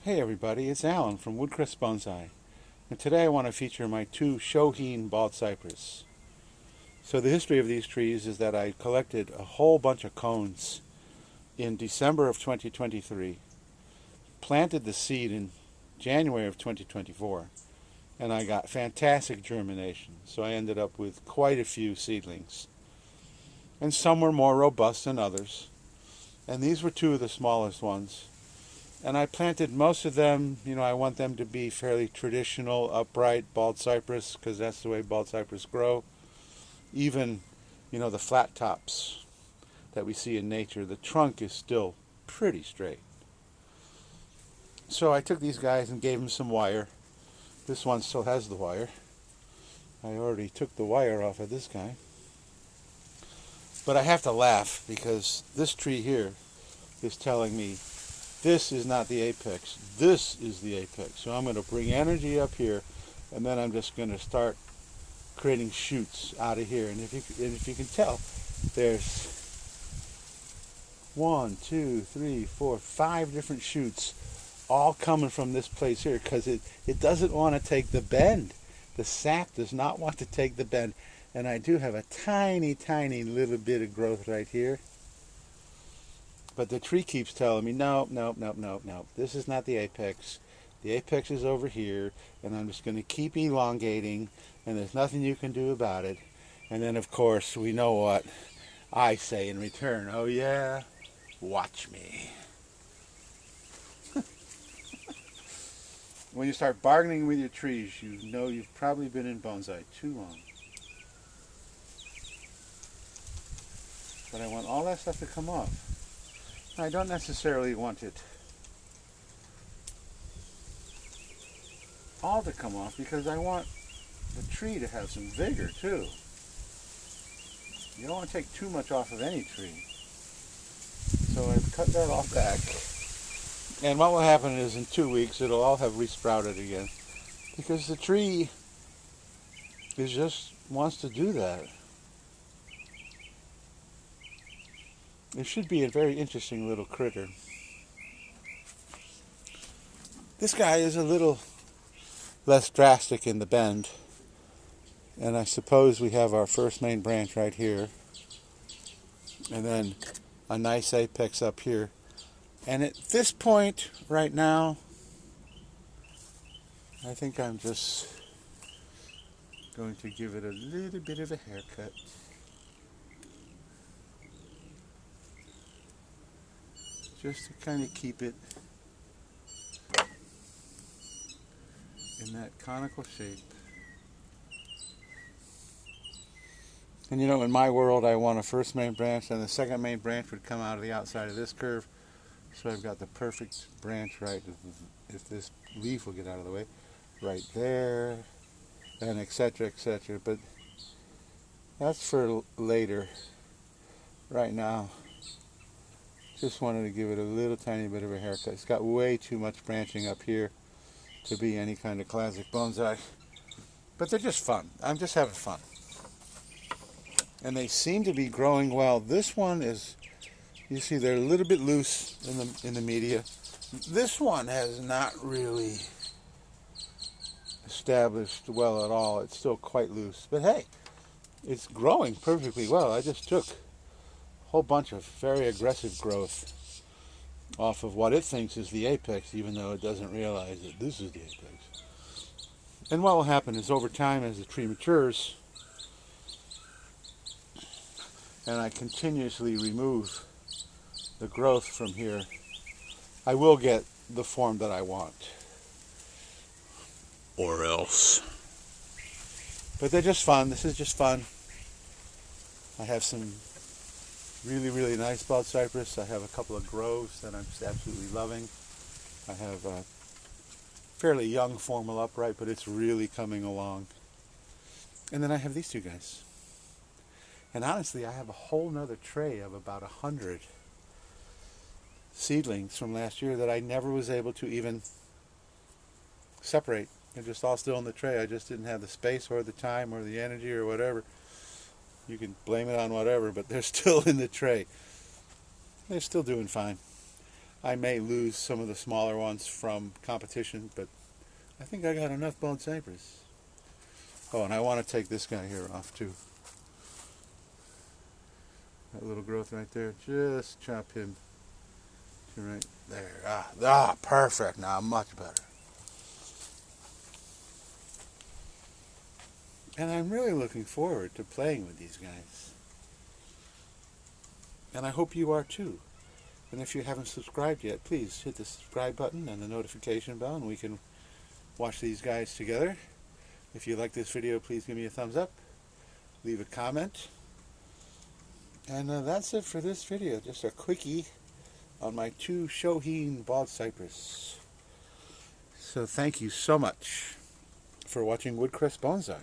Hey everybody, it's Alan from Woodcrest Bonsai, and today I want to feature my two Shohin bald cypress. So the history of these trees is that I collected a whole bunch of cones in December of 2023, planted the seed in January of 2024, and I got fantastic germination. So I ended up with quite a few seedlings, and some were more robust than others, and these were two of the smallest ones. And I planted most of them, I want them to be fairly traditional, upright bald cypress, because that's the way bald cypress grow. Even, the flat tops that we see in nature, the trunk is still pretty straight. So I took these guys and gave them some wire. This one still has the wire. I already took the wire off of this guy. But I have to laugh because this tree here is telling me this is not the apex. This is the apex. So I'm going to bring energy up here, and then I'm just going to start creating shoots out of here. And if you can tell, there's 1, 2, 3, 4, 5 different shoots, all coming from this place here, because it doesn't want to take the bend. The sap does not want to take the bend. And I do have a tiny, tiny little bit of growth right here. But the tree keeps telling me, no, no, no, no, no. This is not the apex. The apex is over here, and I'm just going to keep elongating, and there's nothing you can do about it. And then, of course, we know what I say in return. Oh, yeah? Watch me. When you start bargaining with your trees, you know you've probably been in bonsai too long. But I want all that stuff to come off. I don't necessarily want it all to come off because I want the tree to have some vigor too. You don't want to take too much off of any tree. So I've cut that all back. And what will happen is in 2 weeks it'll all have resprouted again. Because the tree just wants to do that. It should be a very interesting little critter. This guy is a little less drastic in the bend. And I suppose we have our first main branch right here. And then a nice apex up here. And at this point, right now, I think I'm just going to give it a little bit of a haircut. Just to kind of keep it in that conical shape. And in my world, I want a first main branch, and the second main branch would come out of the outside of this curve. So I've got the perfect branch right, if this leaf will get out of the way, right there, and etc., etc. But that's for later. Right now, just wanted to give it a little tiny bit of a haircut. It's got way too much branching up here to be any kind of classic bonsai. But they're just fun. I'm just having fun. And they seem to be growing well. This one is, you see, they're a little bit loose in the media. This one has not really established well at all. It's still quite loose. But hey, it's growing perfectly well. I just took whole bunch of very aggressive growth off of what it thinks is the apex, even though it doesn't realize that this is the apex. And what will happen is over time, as the tree matures, and I continuously remove the growth from here, I will get the form that I want. Or else. But they're just fun. This is just fun. I have some really, really nice bald cypress. I have a couple of groves that I'm just absolutely loving. I have a fairly young formal upright, but it's really coming along. And then I have these two guys. And honestly, I have a whole nother tray of about 100 seedlings from last year that I never was able to even separate. They're just all still in the tray. I just didn't have the space or the time or the energy or whatever. You can blame it on whatever, but they're still in the tray. They're still doing fine. I may lose some of the smaller ones from competition, but I think I got enough bone cypress. Oh, and I want to take this guy here off too. That little growth right there, just chop him to right there. Perfect. Now much better. And I'm really looking forward to playing with these guys. And I hope you are too. And if you haven't subscribed yet, please hit the subscribe button and the notification bell, and we can watch these guys together. If you like this video, please give me a thumbs up. Leave a comment. And that's it for this video. Just a quickie on my 2 Shohin bald cypress. So thank you so much for watching Woodcrest Bonsai.